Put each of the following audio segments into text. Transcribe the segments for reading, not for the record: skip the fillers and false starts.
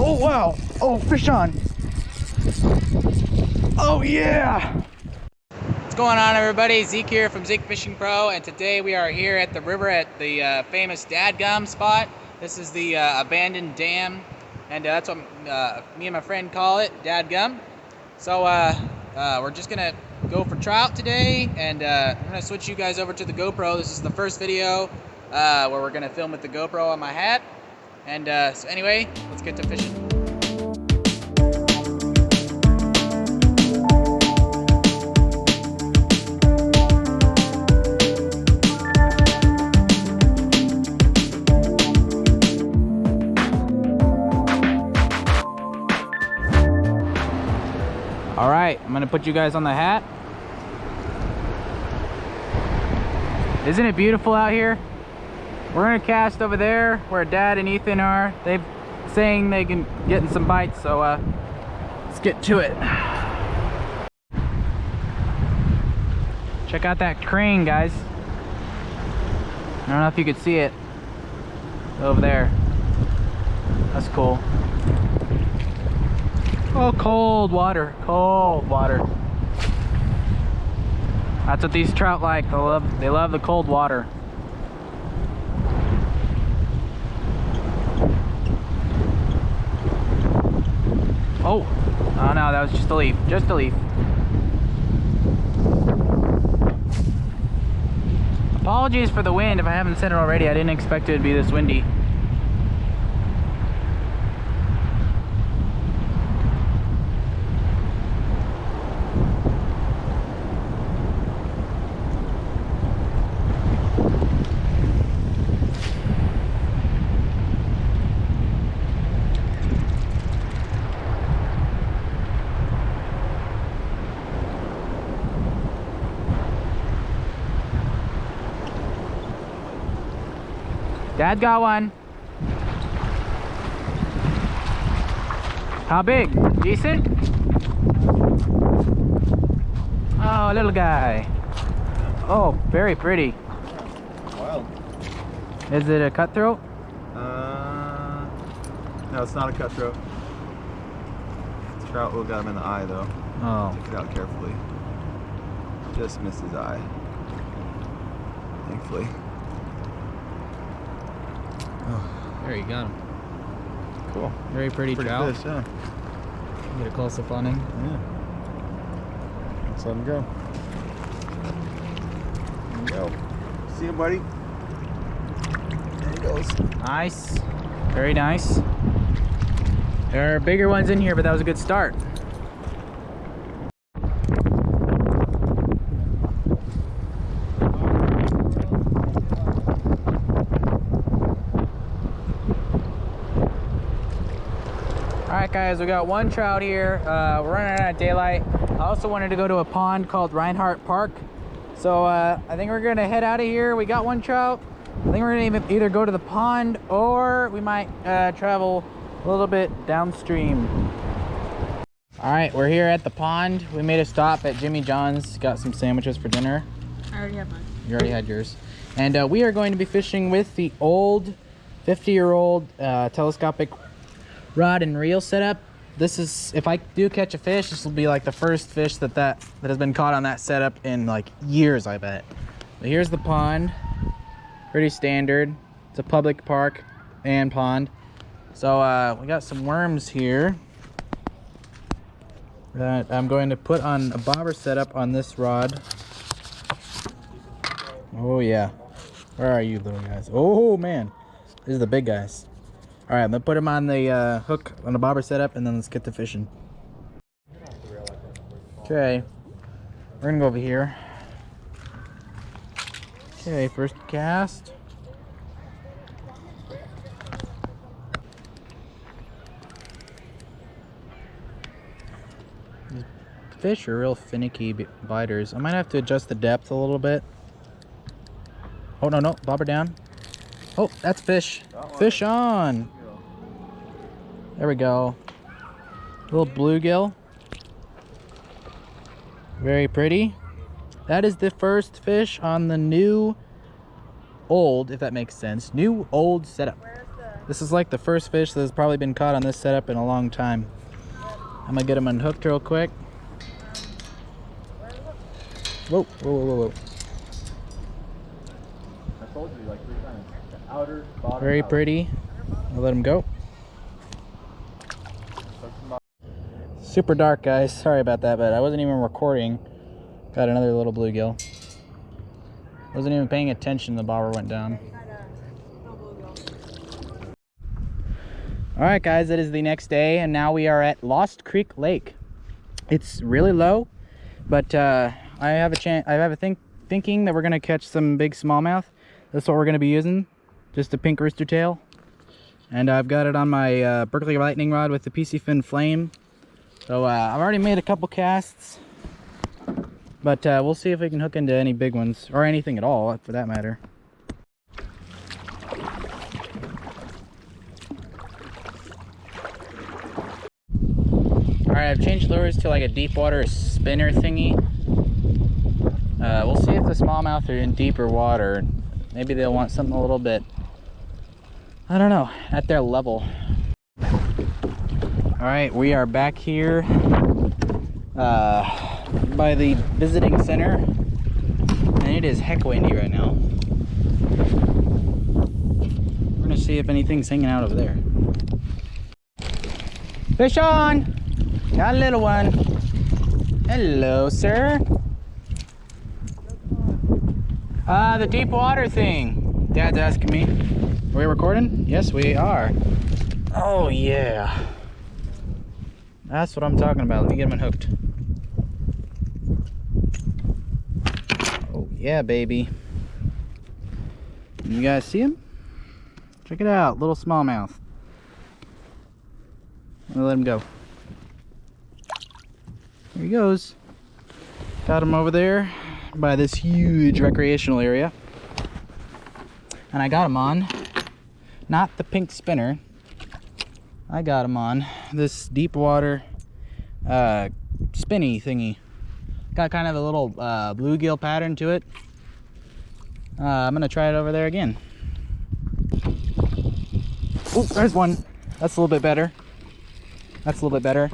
Oh, wow. Oh, fish on. Oh, yeah. What's going on, everybody? Zeke here from Zeke Fishing Pro, and today we are here at the river at the famous Dadgum spot. This is the abandoned dam, and that's what me and my friend call it, Dadgum. So we're just gonna go for trout today, and I'm gonna switch you guys over to the GoPro. This is the first video where we're gonna film with the GoPro on my hat. And so anyway, let's get to fishing. All right, I'm gonna put you guys on the hat. Isn't it beautiful out here? We're gonna cast over there where Dad and Ethan are. They've saying they can get some bites, so let's get to it. Check out that crane, guys. I don't know if you could see it over there. That's cool. Oh, cold water, cold water. That's what these trout like. They love the cold water. Oh, oh no, that was just a leaf, just a leaf. Apologies for the wind if I haven't said it already. I didn't expect it to be this windy. Dad got one. How big? Decent? Oh, little guy. Oh, very pretty. Wild. Is it a cutthroat? No, it's not a cutthroat. Trout will got him in the eye though. Oh. Check it out carefully. Just missed his eye. Thankfully. Oh, there you got him. Cool. Very pretty trout. Fish, yeah. Get a close up on him. Yeah. Let's let him go. There you go. See him, buddy. There he goes. Nice. Very nice. There are bigger ones in here, but that was a good start. Alright guys, we got one trout here. We're running out of daylight. I also wanted to go to a pond called Reinhardt Park. So I think we're gonna head out of here. We got one trout. I think we're gonna either go to the pond or we might travel a little bit downstream. Alright, we're here at the pond. We made a stop at Jimmy John's. Got some sandwiches for dinner. I already had mine. You already had yours. And we are going to be fishing with the old 50-year-old telescopic rod and reel setup. This is, if I do catch a fish, this will be like the first fish that has been caught on that setup in like years, I bet. But here's the pond. Pretty standard. It's a public park and pond. So we got some worms here that I'm going to put on a bobber setup on this rod. Oh yeah. Where are you little guys? Oh man. These are the big guys. All right, I'm gonna put them on the hook on the bobber setup, and then let's get to fishing. Okay, we're gonna go over here. Okay, first cast. These fish are real finicky biters. I might have to adjust the depth a little bit. Oh no, bobber down. Oh, that's fish. Fish on. There we go. Little bluegill. Very pretty. That is the first fish on the new old, if that makes sense, new old setup. Where's the This is like the first fish that has probably been caught on this setup in a long time. I'm gonna get him unhooked real quick. Whoa, whoa, whoa, whoa, whoa. I told you like 3 times. The outer, bottom, Very out. pretty. I'll let him go. Super dark, guys. Sorry about that, but I wasn't even recording. Got another little bluegill. Wasn't even paying attention. The bobber went down. All right, guys, it is the next day, and now we are at Lost Creek Lake. It's really low, but I have a thinking that we're gonna catch some big smallmouth. That's what we're gonna be using, just a pink rooster tail. And I've got it on my Berkeley lightning rod with the PC Fin Flame. So I've already made a couple casts, but we'll see if we can hook into any big ones, or anything at all for that matter. Alright, I've changed lures to like a deep water spinner thingy. We'll see if the smallmouth are in deeper water. Maybe they'll want something a little bit, I don't know, at their level. Alright, we are back here by the visiting center, and it is heck windy right now. We're gonna see if anything's hanging out over there. Fish on! Got a little one. Hello, sir. The deep water thing. Dad's asking me. Are we recording? Yes, we are. Oh, yeah. That's what I'm talking about. Let me get him unhooked. Oh, yeah, baby. You guys see him? Check it out. Little smallmouth. I'm gonna let him go. There he goes. Got him over there by this huge recreational area. And I got him on, not the pink spinner, I got him on this deep water spinny thingy. Got kind of a little bluegill pattern to it. I'm gonna try it over there again. Oh, there's one. That's a little bit better. That's a little bit better.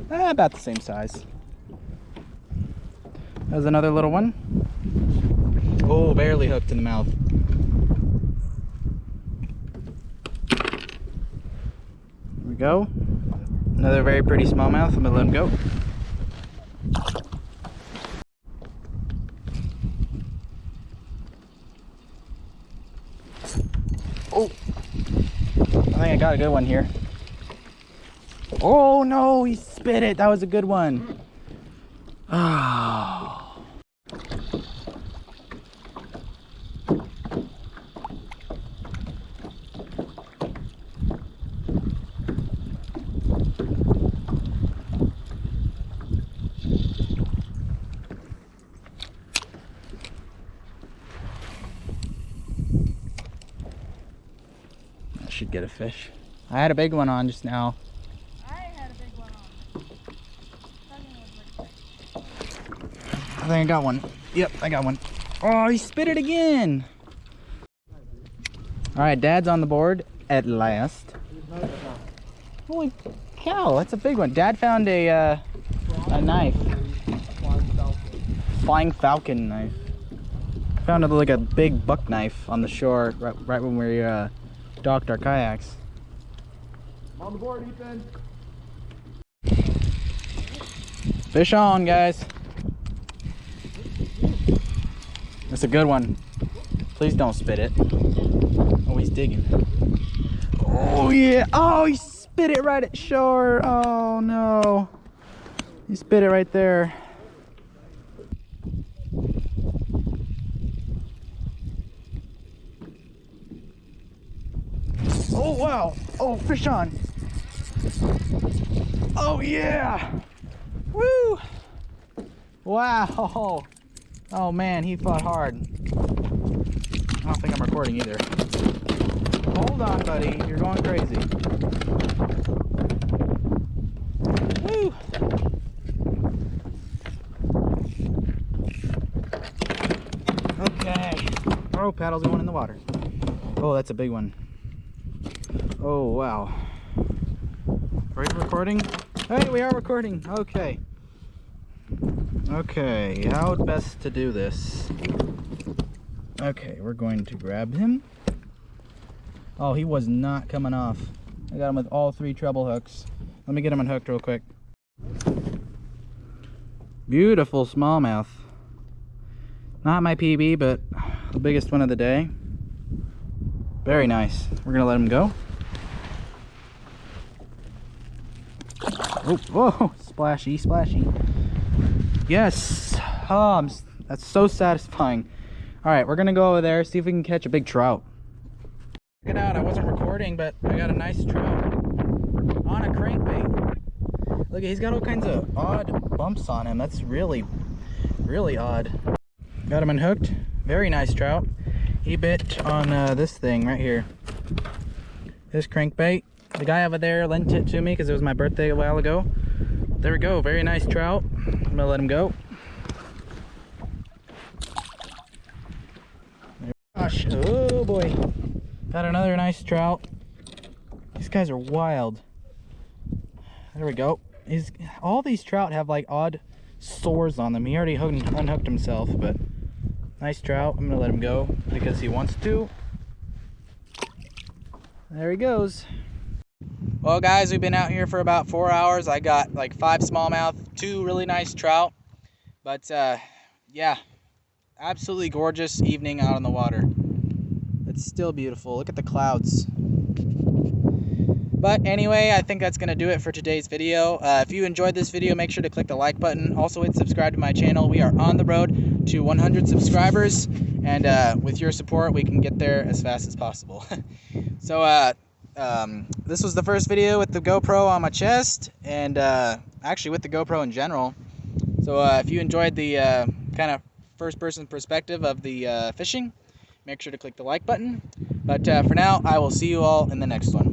About the same size. There's another little one. Oh, barely hooked in the mouth. There we go. Another very pretty smallmouth. I'm gonna let him go. Oh, I think I got a good one here. Oh no, he spit it. That was a good one. Oh. I should get a fish. I had a big one on just now. I think I got one. Yep, I got one. Oh, he spit it again. All right, Dad's on the board at last. Holy cow, that's a big one. Dad found a knife. Flying falcon knife. Found like a big buck knife on the shore right when we docked our kayaks. I'm on the board, Ethan. Fish on, guys. That's a good one. Please don't spit it. Oh, he's digging. Oh, yeah. Oh, he spit it right at shore. Oh, no. He spit it right there. Oh, wow. Oh, fish on. Oh, yeah. Woo. Wow. Oh man, he fought hard. I don't think I'm recording either. Hold on, buddy. You're going crazy. Woo! Okay. Oh, paddle's going in the water. Oh, that's a big one. Oh, wow. Are you recording? Hey, we are recording. Okay. Okay, how best to do this? Okay, we're going to grab him. Oh, he was not coming off. I got him with all 3 treble hooks. Let me get him unhooked real quick. Beautiful smallmouth. Not my PB, but the biggest one of the day. Very nice. We're gonna let him go. Oh, whoa, splashy, splashy. Yes. Oh, that's so satisfying. All right, we're gonna go over there, see if we can catch a big trout. Check it out, I wasn't recording, but I got a nice trout on a crankbait. Look, he's got all kinds of odd bumps on him. That's really, really odd. Got him unhooked. Very nice trout. He bit on this thing right here. This crankbait. The guy over there lent it to me because it was my birthday a while ago. There we go, very nice trout. I'm gonna let him go. Gosh, oh boy. Got another nice trout. These guys are wild. There we go. All these trout have like odd sores on them. He already unhooked himself, but nice trout. I'm gonna let him go because he wants to. There he goes. Well guys, we've been out here for about 4 hours. I got like 5 smallmouth, 2 really nice trout. But yeah, absolutely gorgeous evening out on the water. It's still beautiful. Look at the clouds. But anyway, I think that's going to do it for today's video. If you enjoyed this video, make sure to click the like button. Also hit subscribe to my channel. We are on the road to 100 subscribers. And with your support, we can get there as fast as possible. So this was the first video with the GoPro on my chest. And actually with the GoPro in general. So if you enjoyed the kind of first-person perspective of the fishing, make sure to click the like button. But for now, I will see you all in the next one.